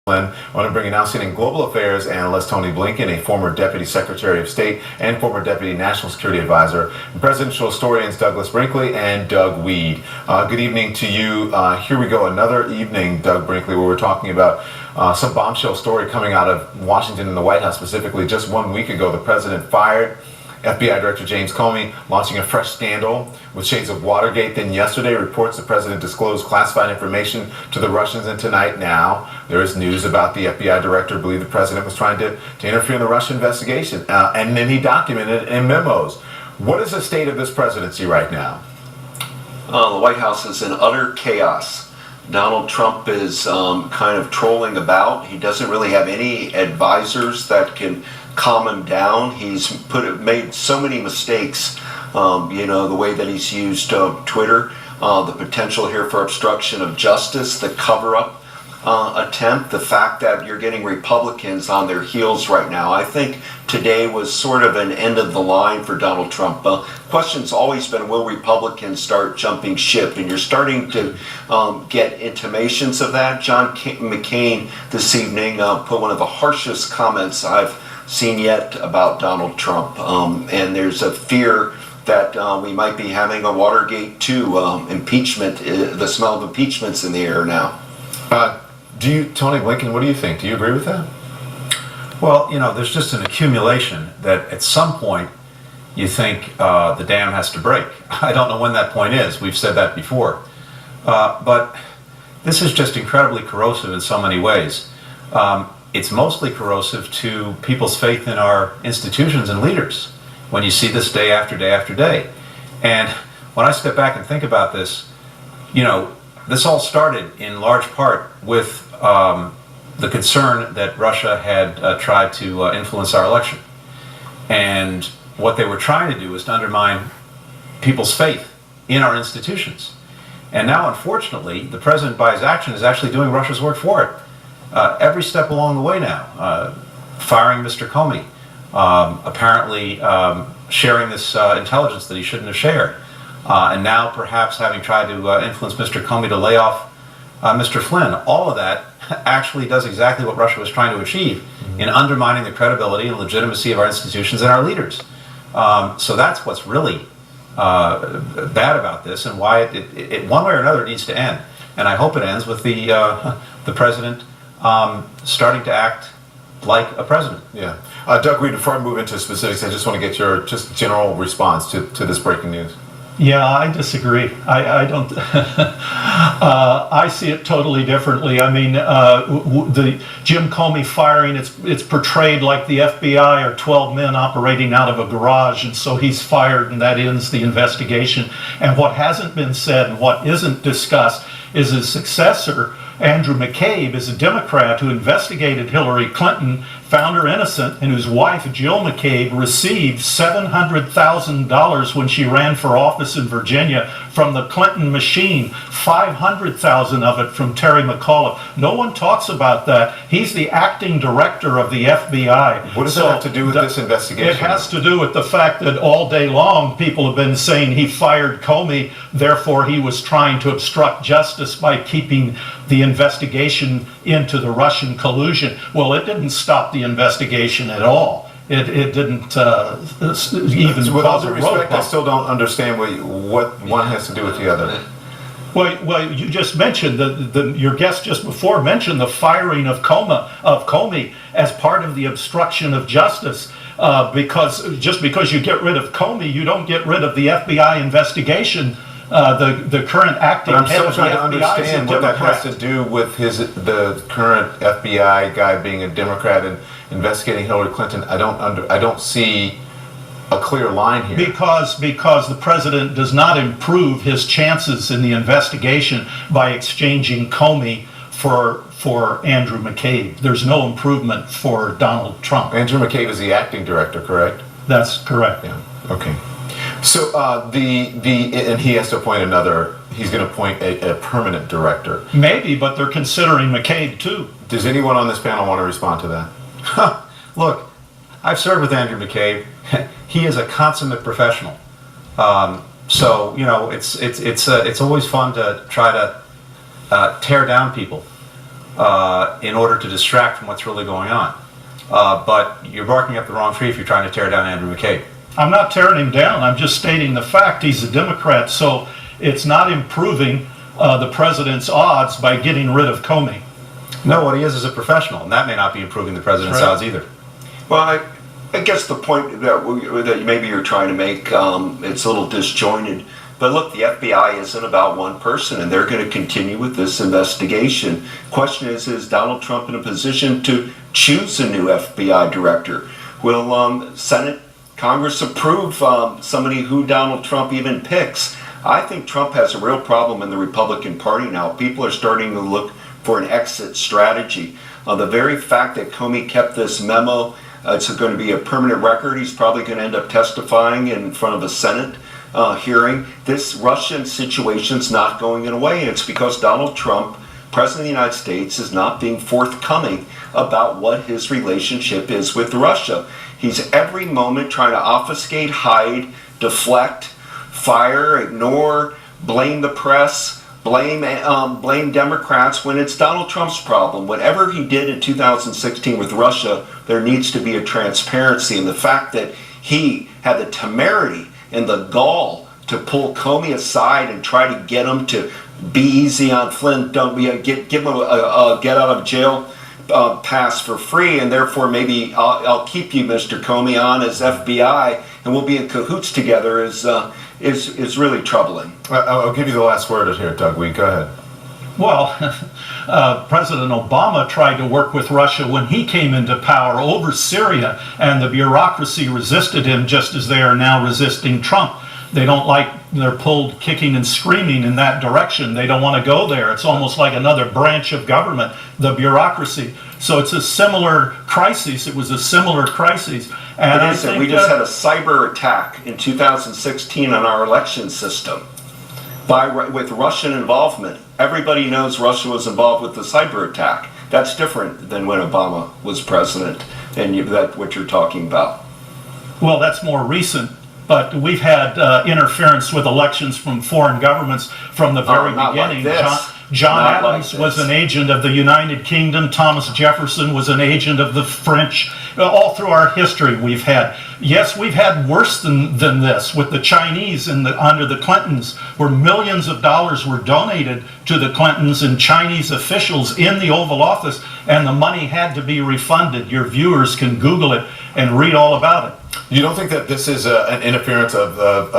I want to bring in outstanding global affairs analyst Tony Blinken, a former Deputy Secretary of State and former Deputy National Security Advisor, and presidential historians Douglas Brinkley and Doug Weed. Good evening to you. Here we go, another evening, Doug Brinkley, where we're talking about some bombshell story coming out of Washington and the White House specifically. Just 1 week ago, the president fired FBI Director James Comey, launching a fresh scandal with shades of Watergate. Then yesterday, reports the president disclosed classified information to the Russians, and tonight now there is news about the FBI director believed the president was trying to interfere in the Russia investigation, and then he documented it in memos. What is the state of this presidency right now? The White House is in utter chaos. Donald Trump is kind of trolling about. He doesn't really have any advisors that can calm him down. He's made so many mistakes, the way that he's used Twitter, the potential here for obstruction of justice, the cover-up attempt, the fact that you're getting Republicans on their heels right now. I think today was sort of an end of the line for Donald Trump. Question's always been, will Republicans start jumping ship? And you're starting to get intimations of that. John McCain this evening put one of the harshest comments I've seen yet about Donald Trump, and there's a fear that we might be having a Watergate 2 impeachment, the smell of impeachment's in the air now. Tony Blinken, what do you think? Do you agree with that? Well, there's just an accumulation that at some point you think the dam has to break. I don't know when that point is. We've said that before. But this is just incredibly corrosive in so many ways. It's mostly corrosive to people's faith in our institutions and leaders when you see this day after day after day. And when I step back and think about this, this all started in large part with the concern that Russia had tried to influence our election. And what they were trying to do was to undermine people's faith in our institutions. And now, unfortunately, the president, by his action, is actually doing Russia's work for it. Every step along the way now, firing Mr. Comey, apparently sharing this intelligence that he shouldn't have shared, and now perhaps having tried to influence Mr. Comey to lay off Mr. Flynn. All of that actually does exactly what Russia was trying to achieve in undermining the credibility and legitimacy of our institutions and our leaders. So that's what's really bad about this, and why it one way or another, it needs to end. And I hope it ends with the president starting to act like a president. Yeah. Doug Reed, before I move into specifics, I just want to get your just general response to this breaking news. Yeah, I disagree. I don't. I see it totally differently. I mean, the Jim Comey firing, it's portrayed like the FBI are 12 men operating out of a garage, and so he's fired, and that ends the investigation. And what hasn't been said and what isn't discussed is his successor, Andrew McCabe, is a Democrat who investigated Hillary Clinton, found her innocent, and whose wife, Jill McCabe, received $700,000 when she ran for office in Virginia from the Clinton machine, $500,000 of it from Terry McAuliffe. No one talks about that. He's the acting director of the FBI. What does that have to do with this investigation? It has to do with the fact that all day long people have been saying he fired Comey, therefore he was trying to obstruct justice by keeping the investigation into the Russian collusion. Well, it didn't stop the investigation at all. It didn't even cause a roadblock. I still don't understand what one has to do with the other. Well, you just mentioned your guest just before mentioned the firing of Comey as part of the obstruction of justice. Because just because you get rid of Comey, you don't get rid of the FBI investigation. The current acting head of the FBI is a Democrat. I'm still trying to understand what that has to do with the current FBI guy being a Democrat and investigating Hillary Clinton. I don't see a clear line here. Because the president does not improve his chances in the investigation by exchanging Comey for Andrew McCabe. There's no improvement for Donald Trump. Andrew McCabe is the acting director, correct? That's correct. Yeah. Okay. So and he has to appoint another. He's going to appoint a permanent director. Maybe, but they're considering McCabe too. Does anyone on this panel want to respond to that? Look, I've served with Andrew McCabe. He is a consummate professional. So it's always fun to try to tear down people in order to distract from what's really going on. But you're barking up the wrong tree if you're trying to tear down Andrew McCabe. I'm not tearing him down. I'm just stating the fact. He's a Democrat, so it's not improving the president's odds by getting rid of Comey. No, what he is a professional, and that may not be improving the president's odds either. Well, I guess the point that maybe you're trying to make, it's a little disjointed. But look, the FBI isn't about one person, and they're going to continue with this investigation. Question is Donald Trump in a position to choose a new FBI director? Will Senate, Congress approve somebody who Donald Trump even picks? I think Trump has a real problem in the Republican Party now. People are starting to look for an exit strategy. The very fact that Comey kept this memo, it's going to be a permanent record. He's probably going to end up testifying in front of a Senate hearing. This Russian situation's not going away. It's because Donald Trump, President of the United States, is not being forthcoming about what his relationship is with Russia. He's every moment trying to obfuscate, hide, deflect, fire, ignore, blame the press, blame Democrats when it's Donald Trump's problem. Whatever he did in 2016 with Russia, there needs to be a transparency. And the fact that he had the temerity and the gall to pull Comey aside and try to get him to be easy on Flynn, give him a get out of jail pass for free, and therefore maybe I'll keep you, Mr. Comey, on as FBI, and we'll be in cahoots together is really troubling. I'll give you the last word here, Doug Weed. Go ahead. Well, President Obama tried to work with Russia when he came into power over Syria, and the bureaucracy resisted him just as they are now resisting Trump. They don't like, they're pulled kicking and screaming in that direction. They don't want to go there. It's almost like another branch of government, the bureaucracy. So it's a similar crisis. It was a similar crisis. And I think we just had a cyber attack in 2016 on our election system with Russian involvement. Everybody knows Russia was involved with the cyber attack. That's different than when Obama was president, and that's what you're talking about. Well, that's more recent. But we've had interference with elections from foreign governments from the very beginning. Like John Adams was an agent of the United Kingdom. Thomas Jefferson was an agent of the French. All through our history we've had. Yes, we've had worse than this with the Chinese under the Clintons, where millions of dollars were donated to the Clintons and Chinese officials in the Oval Office, and the money had to be refunded. Your viewers can Google it and read all about it. You don't think that this is an interference of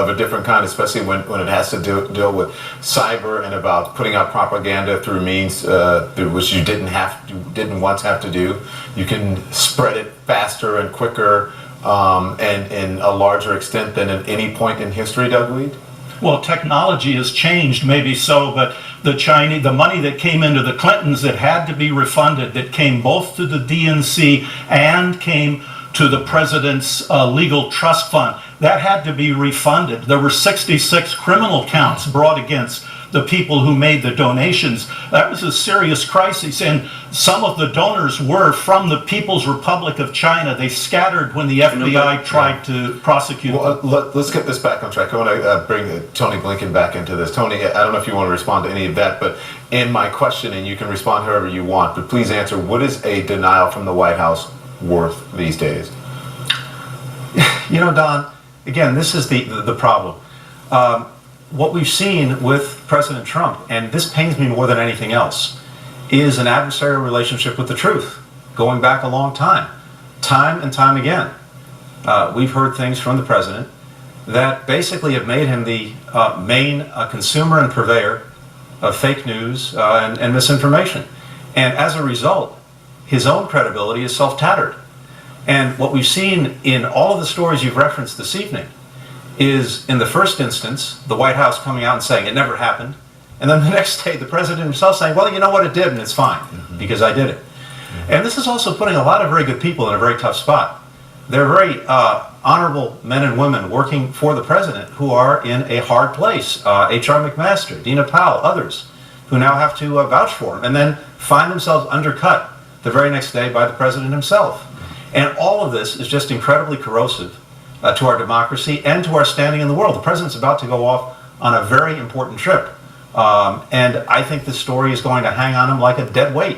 a different kind, especially when it has to deal with cyber and about putting out propaganda through means through which you didn't once have to do? You can spread it faster and quicker and in a larger extent than at any point in history, Doug Weed? Well, technology has changed, maybe so, but the money that came into the Clintons that had to be refunded, that came both to the DNC and came to the president's legal trust fund, that had to be refunded. There were 66 criminal counts brought against the people who made the donations. That was a serious crisis, and some of the donors were from the People's Republic of China. They scattered when the FBI tried to prosecute them. Let's get this back on track. I want to bring Tony Blinken back into this. Tony, I don't know if you want to respond to any of that, but in my question, and you can respond however you want, but please answer, what is a denial from the White House worth these days? You know, Don, again, this is the problem. What we've seen with President Trump, and this pains me more than anything else, is an adversarial relationship with the truth, going back a long time and time again. We've heard things from the president that basically have made him the main consumer and purveyor of fake news and misinformation. And as a result, his own credibility is self-tattered. And what we've seen in all of the stories you've referenced this evening is, in the first instance, the White House coming out and saying it never happened, and then the next day the president himself saying, well, you know what, it did, and it's fine, because I did it. And this is also putting a lot of very good people in a very tough spot. They're very honorable men and women working for the president who are in a hard place. H.R. McMaster, Dina Powell, others, who now have to vouch for him, and then find themselves undercut the very next day by the president himself. And all of this is just incredibly corrosive to our democracy and to our standing in the world. The president's about to go off on a very important trip. And I think this story is going to hang on him like a dead weight.